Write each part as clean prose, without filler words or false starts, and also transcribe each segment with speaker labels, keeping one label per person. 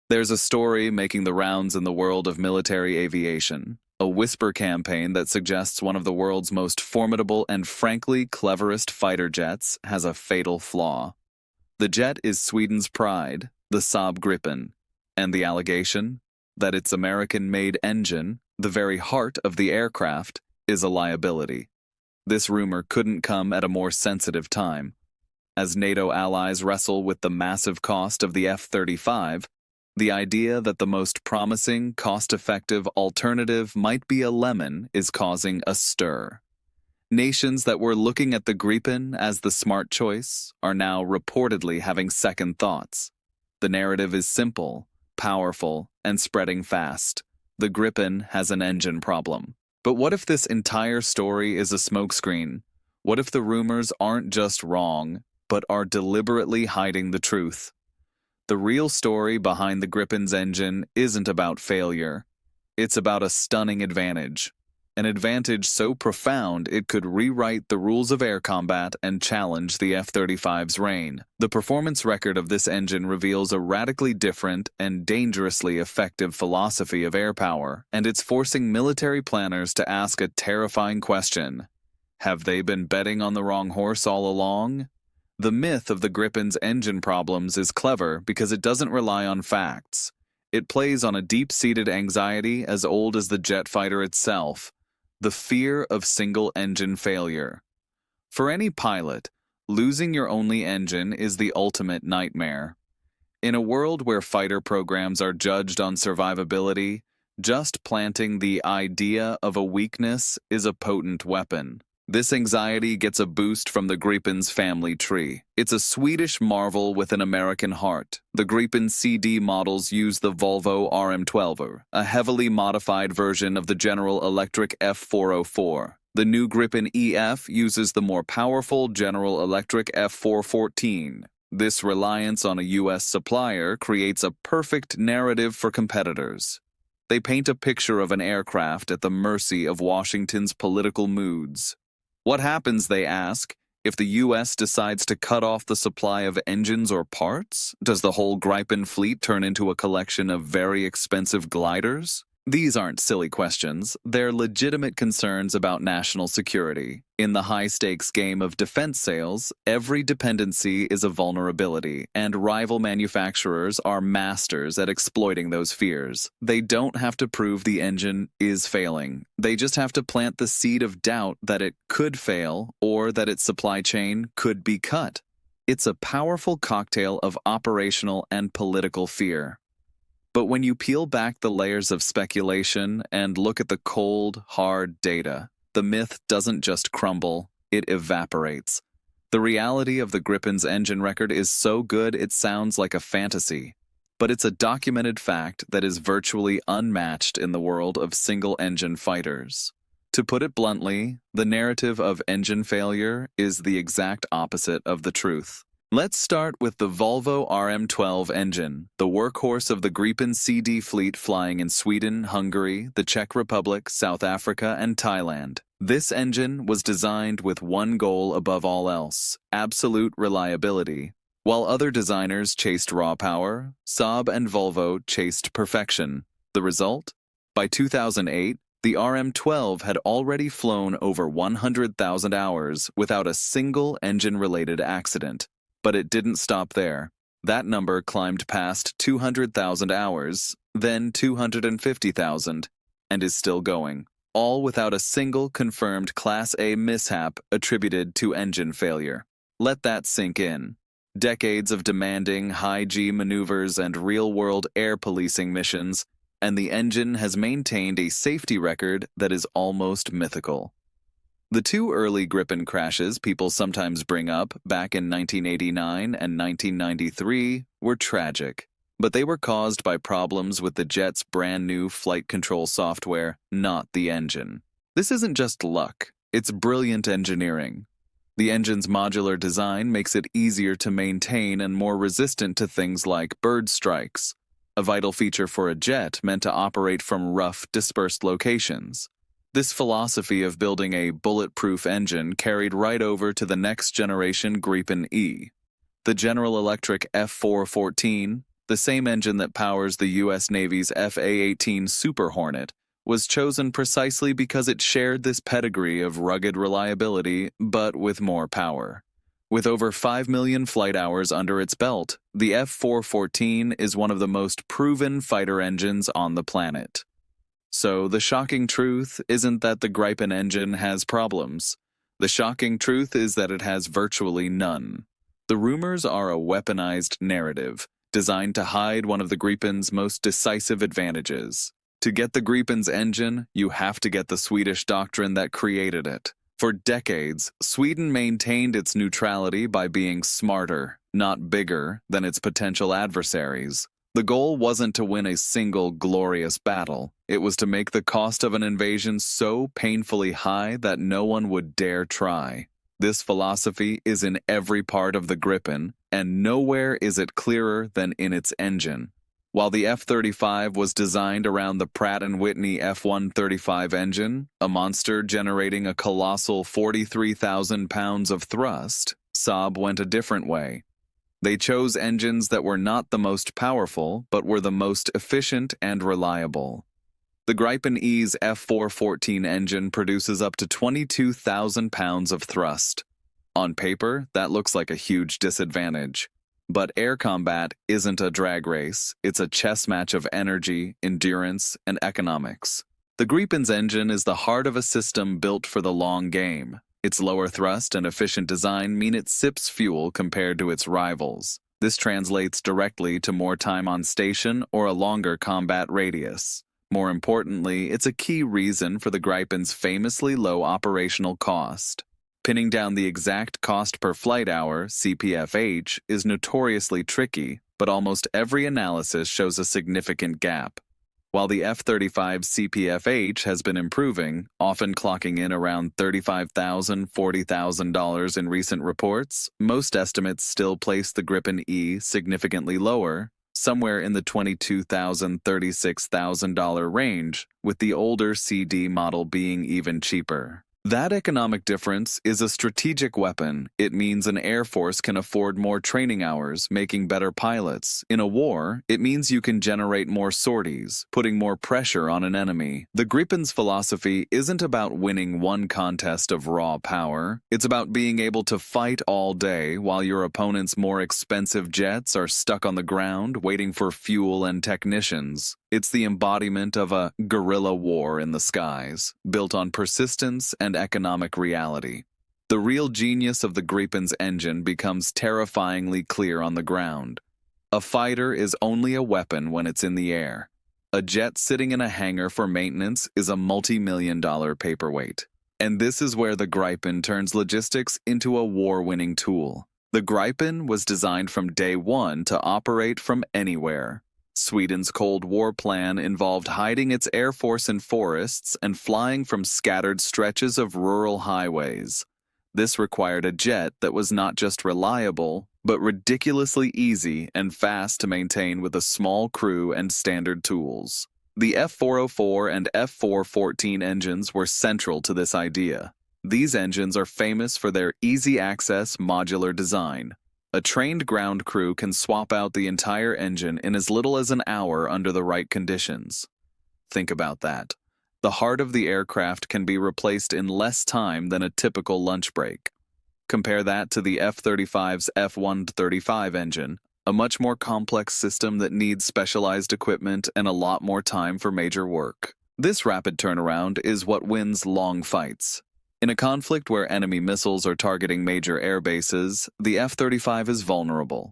Speaker 1: There's a story making the rounds in the world of military aviation, a whisper campaign that suggests one of the world's most formidable and frankly cleverest fighter jets has a fatal flaw. The jet is Sweden's pride, the Saab Gripen, and the allegation that its American-made engine, the very heart of the aircraft, is a liability. This rumor couldn't come at a more sensitive time. As NATO allies wrestle with the massive cost of the F-35, the idea that the most promising, cost-effective alternative might be a lemon is causing a stir. Nations that were looking at the Gripen as the smart choice are now reportedly having second thoughts. The narrative is simple, powerful, and spreading fast. The Gripen has an engine problem. But what if this entire story is a smokescreen? What if the rumors aren't just wrong, but are deliberately hiding the truth? The real story behind the Gripen's engine isn't about failure. It's about a stunning advantage. An advantage so profound it could rewrite the rules of air combat and challenge the F-35's reign. The performance record of this engine reveals a radically different and dangerously effective philosophy of air power, and it's forcing military planners to ask a terrifying question. Have they been betting on the wrong horse all along? The myth of the Gripen's engine problems is clever because it doesn't rely on facts. It plays on a deep-seated anxiety as old as the jet fighter itself. The fear of single-engine failure. For any pilot, losing your only engine is the ultimate nightmare. In a world where fighter programs are judged on survivability, just planting the idea of a weakness is a potent weapon. This anxiety gets a boost from the Gripen's family tree. It's a Swedish marvel with an American heart. The Gripen CD models use the Volvo RM12, a heavily modified version of the General Electric F414. The new Gripen EF uses the more powerful General Electric F414. This reliance on a U.S. supplier creates a perfect narrative for competitors. They paint a picture of an aircraft at the mercy of Washington's political moods. What happens, they ask, if the U.S. decides to cut off the supply of engines or parts? Does the whole Gripen fleet turn into a collection of very expensive gliders? These aren't silly questions. They're legitimate concerns about national security. In the high-stakes game of defense sales, every dependency is a vulnerability, and rival manufacturers are masters at exploiting those fears. They don't have to prove the engine is failing. They just have to plant the seed of doubt that it could fail or that its supply chain could be cut. It's a powerful cocktail of operational and political fear. But when you peel back the layers of speculation and look at the cold, hard data, the myth doesn't just crumble, it evaporates. The reality of the Gripen's engine record is so good it sounds like a fantasy, but it's a documented fact that is virtually unmatched in the world of single-engine fighters. To put it bluntly, the narrative of engine failure is the exact opposite of the truth. Let's start with the Volvo RM12 engine, the workhorse of the Gripen CD fleet flying in Sweden, Hungary, the Czech Republic, South Africa, and Thailand. This engine was designed with one goal above all else: absolute reliability. While other designers chased raw power, Saab and Volvo chased perfection. The result? By 2008, the RM12 had already flown over 100,000 hours without a single engine-related accident. But it didn't stop there. That number climbed past 200,000 hours, then 250,000, and is still going, all without a single confirmed Class A mishap attributed to engine failure. Let that sink in. Decades of demanding high-G maneuvers and real-world air policing missions, and the engine has maintained a safety record that is almost mythical. The two early Gripen crashes people sometimes bring up back in 1989 and 1993 were tragic, but they were caused by problems with the jet's brand-new flight control software, not the engine. This isn't just luck, it's brilliant engineering. The engine's modular design makes it easier to maintain and more resistant to things like bird strikes, a vital feature for a jet meant to operate from rough, dispersed locations. This philosophy of building a bulletproof engine carried right over to the next generation Gripen E. The General Electric F414, The same engine that powers the U.S. Navy's F/A-18 Super Hornet was chosen precisely because it shared this pedigree of rugged reliability, but with more power. With over 5 million flight hours under its belt, the F414 is one of the most proven fighter engines on the planet. So the shocking truth isn't that the Gripen engine has problems. The shocking truth is that it has virtually none. The rumors are a weaponized narrative, designed to hide one of the Gripen's most decisive advantages. To get the Gripen's engine, you have to get the Swedish doctrine that created it. For decades, Sweden maintained its neutrality by being smarter, not bigger, than its potential adversaries. The goal wasn't to win a single glorious battle. It was to make the cost of an invasion so painfully high that no one would dare try. This philosophy is in every part of the Gripen, and nowhere is it clearer than in its engine. While the F-35 was designed around the Pratt & Whitney F-135 engine, a monster generating a colossal 43,000 pounds of thrust, Saab went a different way. They chose engines that were not the most powerful, but were the most efficient and reliable. The Gripen E's F414 engine produces up to 22,000 pounds of thrust. On paper, that looks like a huge disadvantage. But air combat isn't a drag race, it's a chess match of energy, endurance, and economics. The Gripen's engine is the heart of a system built for the long game. Its lower thrust and efficient design mean it sips fuel compared to its rivals. This translates directly to more time on station or a longer combat radius. More importantly, it's a key reason for the Gripen's famously low operational cost. Pinning down the exact cost per flight hour, CPFH, is notoriously tricky, but almost every analysis shows a significant gap. While the F-35 CPFH has been improving, often clocking in around $35,000, $40,000 in recent reports, most estimates still place the Gripen E significantly lower, somewhere in the $22,000, $36,000 range, with the older CD model being even cheaper. That economic difference is a strategic weapon. It means an air force can afford more training hours, making better pilots. In a war, it means you can generate more sorties, putting more pressure on an enemy. The Gripen's philosophy isn't about winning one contest of raw power. It's about being able to fight all day while your opponent's more expensive jets are stuck on the ground waiting for fuel and technicians. It's the embodiment of a guerrilla war in the skies, built on persistence and economic reality. The real genius of the Gripen's engine becomes terrifyingly clear on the ground. A fighter is only a weapon when it's in the air. A jet sitting in a hangar for maintenance is a multi-million-dollar paperweight. And this is where the Gripen turns logistics into a war-winning tool. The Gripen was designed from day one to operate from anywhere. Sweden's Cold War plan involved hiding its air force in forests and flying from scattered stretches of rural highways. This required a jet that was not just reliable, but ridiculously easy and fast to maintain with a small crew and standard tools. The F404 and F414 engines were central to this idea. These engines are famous for their easy-access modular design. A trained ground crew can swap out the entire engine in as little as an hour under the right conditions. Think about that. The heart of the aircraft can be replaced in less time than a typical lunch break. Compare that to the F-35's F-135 engine, a much more complex system that needs specialized equipment and a lot more time for major work. This rapid turnaround is what wins long fights. In a conflict where enemy missiles are targeting major air bases, the F-35 is vulnerable.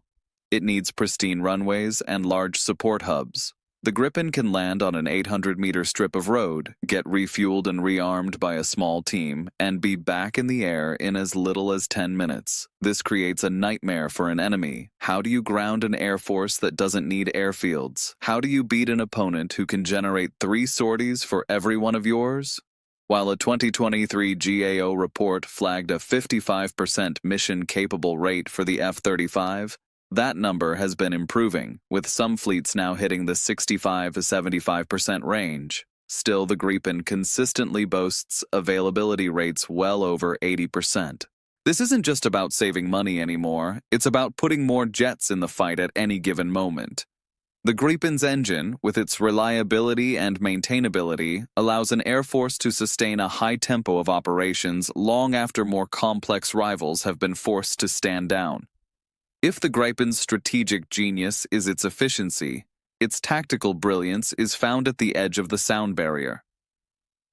Speaker 1: It needs pristine runways and large support hubs. The Gripen can land on an 800-meter strip of road, get refueled and rearmed by a small team, and be back in the air in as little as 10 minutes. This creates a nightmare for an enemy. How do you ground an air force that doesn't need airfields? How do you beat an opponent who can generate 3 sorties for every one of yours? While a 2023 GAO report flagged a 55% mission-capable rate for the F-35, that number has been improving, with some fleets now hitting the 65 to 75% range. Still, the Gripen consistently boasts availability rates well over 80%. This isn't just about saving money anymore, it's about putting more jets in the fight at any given moment. The Gripen's engine, with its reliability and maintainability, allows an air force to sustain a high tempo of operations long after more complex rivals have been forced to stand down. If the Gripen's strategic genius is its efficiency, its tactical brilliance is found at the edge of the sound barrier.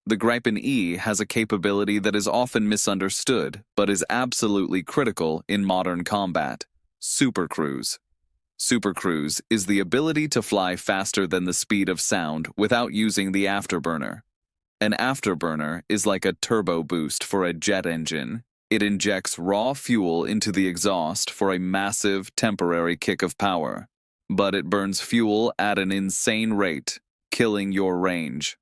Speaker 1: The Gripen E has a capability that is often misunderstood, but is absolutely critical in modern combat: supercruise. Supercruise is the ability to fly faster than the speed of sound without using the afterburner. An afterburner is like a turbo boost for a jet engine. It injects raw fuel into the exhaust for a massive, temporary kick of power. But it burns fuel at an insane rate, killing your range.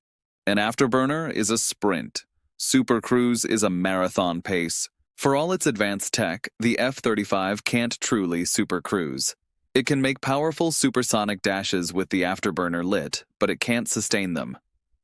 Speaker 1: An afterburner is a sprint. Supercruise is a marathon pace. For all its advanced tech, the F-35 can't truly supercruise. It can make powerful supersonic dashes with the afterburner lit, but it can't sustain them.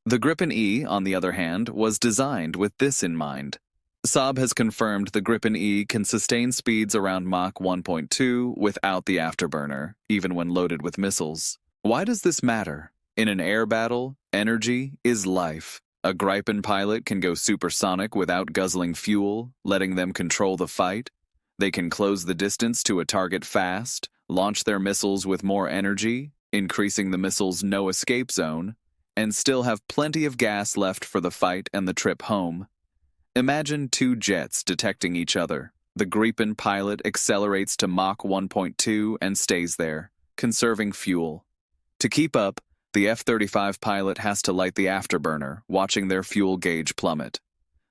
Speaker 1: The Gripen E, on the other hand, was designed with this in mind. Saab has confirmed the Gripen E can sustain speeds around Mach 1.2 without the afterburner, even when loaded with missiles. Why does this matter? In an air battle, energy is life. A Gripen pilot can go supersonic without guzzling fuel, letting them control the fight. They can close the distance to a target fast, launch their missiles with more energy, increasing the missile's no-escape zone, and still have plenty of gas left for the fight and the trip home. Imagine two jets detecting each other. The Gripen pilot accelerates to Mach 1.2 and stays there, conserving fuel. To keep up, the F-35 pilot has to light the afterburner, watching their fuel gauge plummet.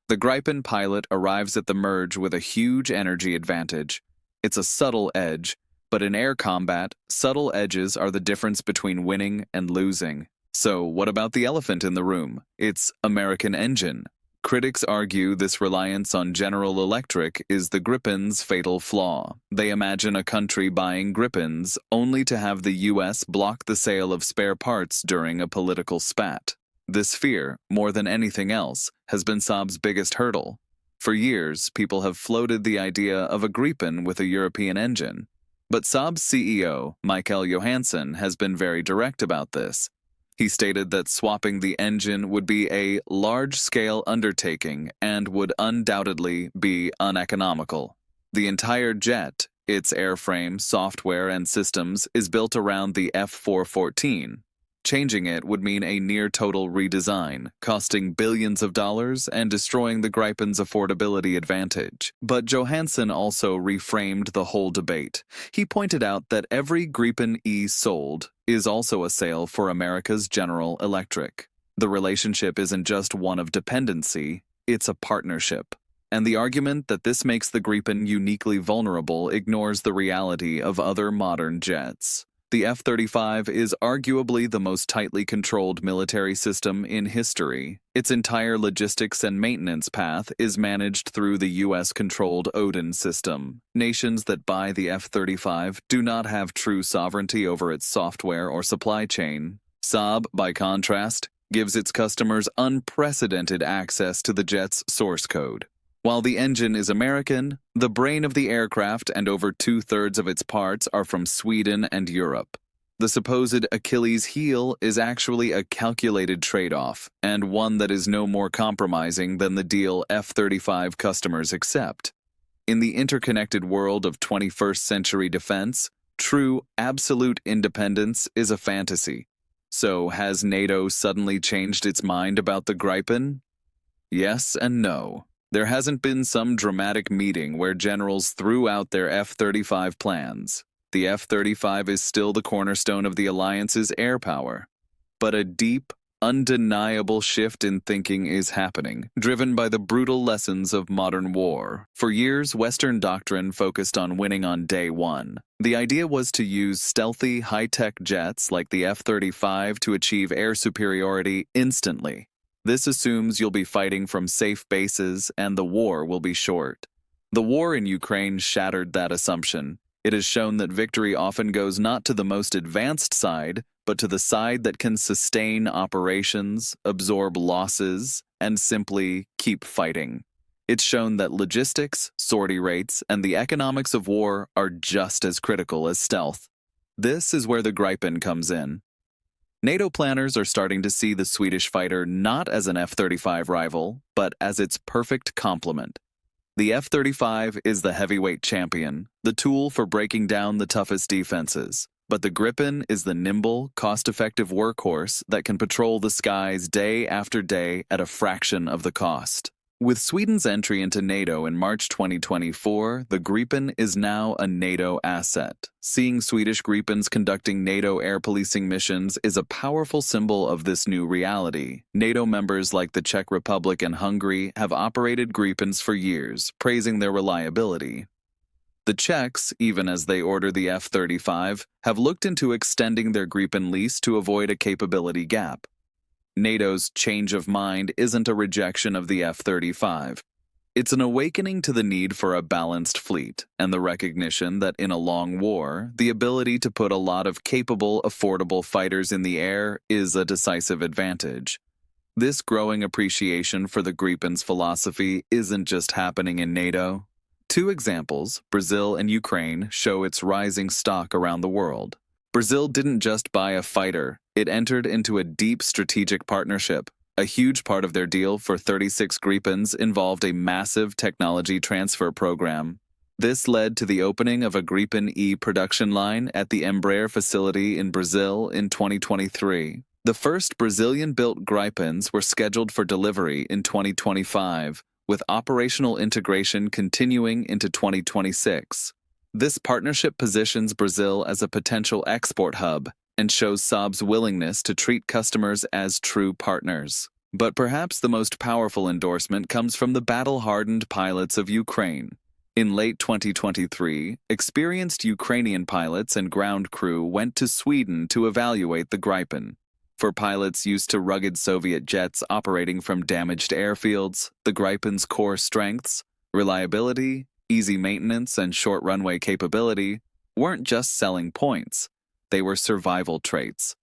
Speaker 1: The Gripen pilot arrives at the merge with a huge energy advantage. It's a subtle edge, but in air combat, subtle edges are the difference between winning and losing. So what about the elephant in the room? It's American engine. Critics argue this reliance on General Electric is the Gripen's fatal flaw. They imagine a country buying Gripens only to have the U.S. block the sale of spare parts during a political spat. This fear, more than anything else, has been Saab's biggest hurdle. For years, people have floated the idea of a Gripen with a European engine. But Saab's CEO, Michael Johansson, has been very direct about this. He stated that swapping the engine would be a large-scale undertaking and would undoubtedly be uneconomical. The entire jet, its airframe, software, and systems, is built around the F414. Changing it would mean a near-total redesign, costing billions of dollars and destroying the Gripen's affordability advantage. But Johansson also reframed the whole debate. He pointed out that every Gripen E sold is also a sale for America's General Electric. The relationship isn't just one of dependency, it's a partnership. And the argument that this makes the Gripen uniquely vulnerable ignores the reality of other modern jets. The F-35 is arguably the most tightly controlled military system in history. Its entire logistics and maintenance path is managed through the U.S.-controlled Odin system. Nations that buy the F-35 do not have true sovereignty over its software or supply chain. Saab, by contrast, gives its customers unprecedented access to the jet's source code. While the engine is American, the brain of the aircraft and over 2/3 of its parts are from Sweden and Europe. The supposed Achilles heel is actually a calculated trade-off, and one that is no more compromising than the deal F-35 customers accept. In the interconnected world of 21st century defense, true, absolute independence is a fantasy. So has NATO suddenly changed its mind about the Gripen? Yes and no. There hasn't been some dramatic meeting where generals threw out their F-35 plans. The F-35 is still the cornerstone of the alliance's air power. But a deep, undeniable shift in thinking is happening, driven by the brutal lessons of modern war. For years, Western doctrine focused on winning on day one. The idea was to use stealthy, high-tech jets like the F-35 to achieve air superiority instantly. This assumes you'll be fighting from safe bases and the war will be short. The war in Ukraine shattered that assumption. It has shown that victory often goes not to the most advanced side, but to the side that can sustain operations, absorb losses, and simply keep fighting. It's shown that logistics, sortie rates, and the economics of war are just as critical as stealth. This is where the Gripen comes in. NATO planners are starting to see the Swedish fighter not as an F-35 rival, but as its perfect complement. The F-35 is the heavyweight champion, the tool for breaking down the toughest defenses. But the Gripen is the nimble, cost-effective workhorse that can patrol the skies day after day at a fraction of the cost. With Sweden's entry into NATO in March 2024, the Gripen is now a NATO asset. Seeing Swedish Gripens conducting NATO air policing missions is a powerful symbol of this new reality. NATO members like the Czech Republic and Hungary have operated Gripens for years, praising their reliability. The Czechs, even as they order the F-35, have looked into extending their Gripen lease to avoid a capability gap. NATO's change of mind isn't a rejection of the F-35. It's an awakening to the need for a balanced fleet and the recognition that in a long war, the ability to put a lot of capable, affordable fighters in the air is a decisive advantage. This growing appreciation for the Gripen's philosophy isn't just happening in NATO. Two examples, Brazil and Ukraine, show its rising stock around the world. Brazil didn't just buy a fighter, it entered into a deep strategic partnership. A huge part of their deal for 36 Gripens involved a massive technology transfer program. This led to the opening of a Gripen E production line at the Embraer facility in Brazil in 2023. The first Brazilian-built Gripens were scheduled for delivery in 2025, with operational integration continuing into 2026. This partnership positions Brazil as a potential export hub and shows Saab's willingness to treat customers as true partners. But perhaps the most powerful endorsement comes from the battle-hardened pilots of Ukraine. In late 2023, experienced Ukrainian pilots and ground crew went to Sweden to evaluate the Gripen. For pilots used to rugged Soviet jets operating from damaged airfields, the Gripen's core strengths, reliability, easy maintenance, and short runway capability weren't just selling points, they were survival traits.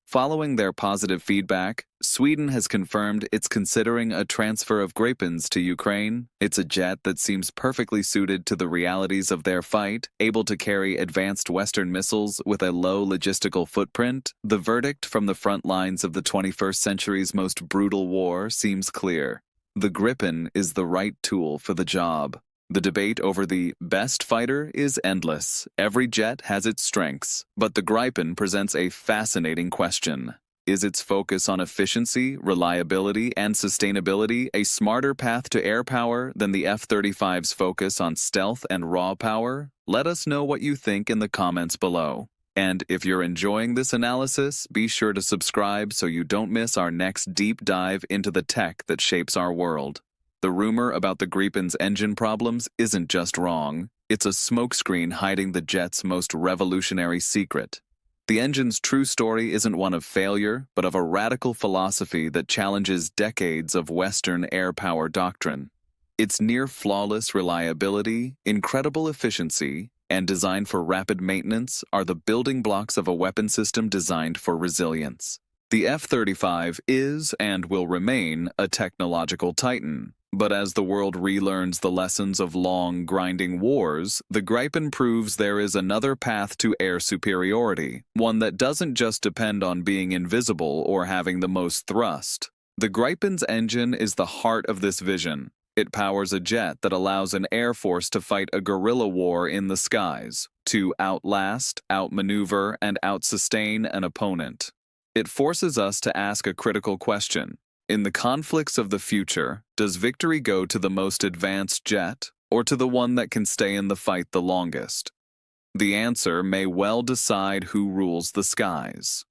Speaker 1: Following their positive feedback, Sweden has confirmed it's considering a transfer of Gripens to Ukraine. It's a jet that seems perfectly suited to the realities of their fight, able to carry advanced Western missiles with a low logistical footprint. The verdict from the front lines of the 21st century's most brutal war seems clear. The Gripen is the right tool for the job. The debate over the best fighter is endless. Every jet has its strengths, but the Gripen presents a fascinating question. Is its focus on efficiency, reliability, and sustainability a smarter path to air power than the F-35's focus on stealth and raw power? Let us know what you think in the comments below. And if you're enjoying this analysis, be sure to subscribe so you don't miss our next deep dive into the tech that shapes our world. The rumor about the Gripen's engine problems isn't just wrong, it's a smokescreen hiding the jet's most revolutionary secret. The engine's true story isn't one of failure, but of a radical philosophy that challenges decades of Western air power doctrine. Its near-flawless reliability, incredible efficiency, and design for rapid maintenance are the building blocks of a weapon system designed for resilience. The F-35 is and will remain a technological titan. But as the world relearns the lessons of long, grinding wars, the Gripen proves there is another path to air superiority, one that doesn't just depend on being invisible or having the most thrust. The Gripen's engine is the heart of this vision. It powers a jet that allows an air force to fight a guerrilla war in the skies, to outlast, outmaneuver, and outsustain an opponent. It forces us to ask a critical question. In the conflicts of the future, does victory go to the most advanced jet, or to the one that can stay in the fight the longest? The answer may well decide who rules the skies.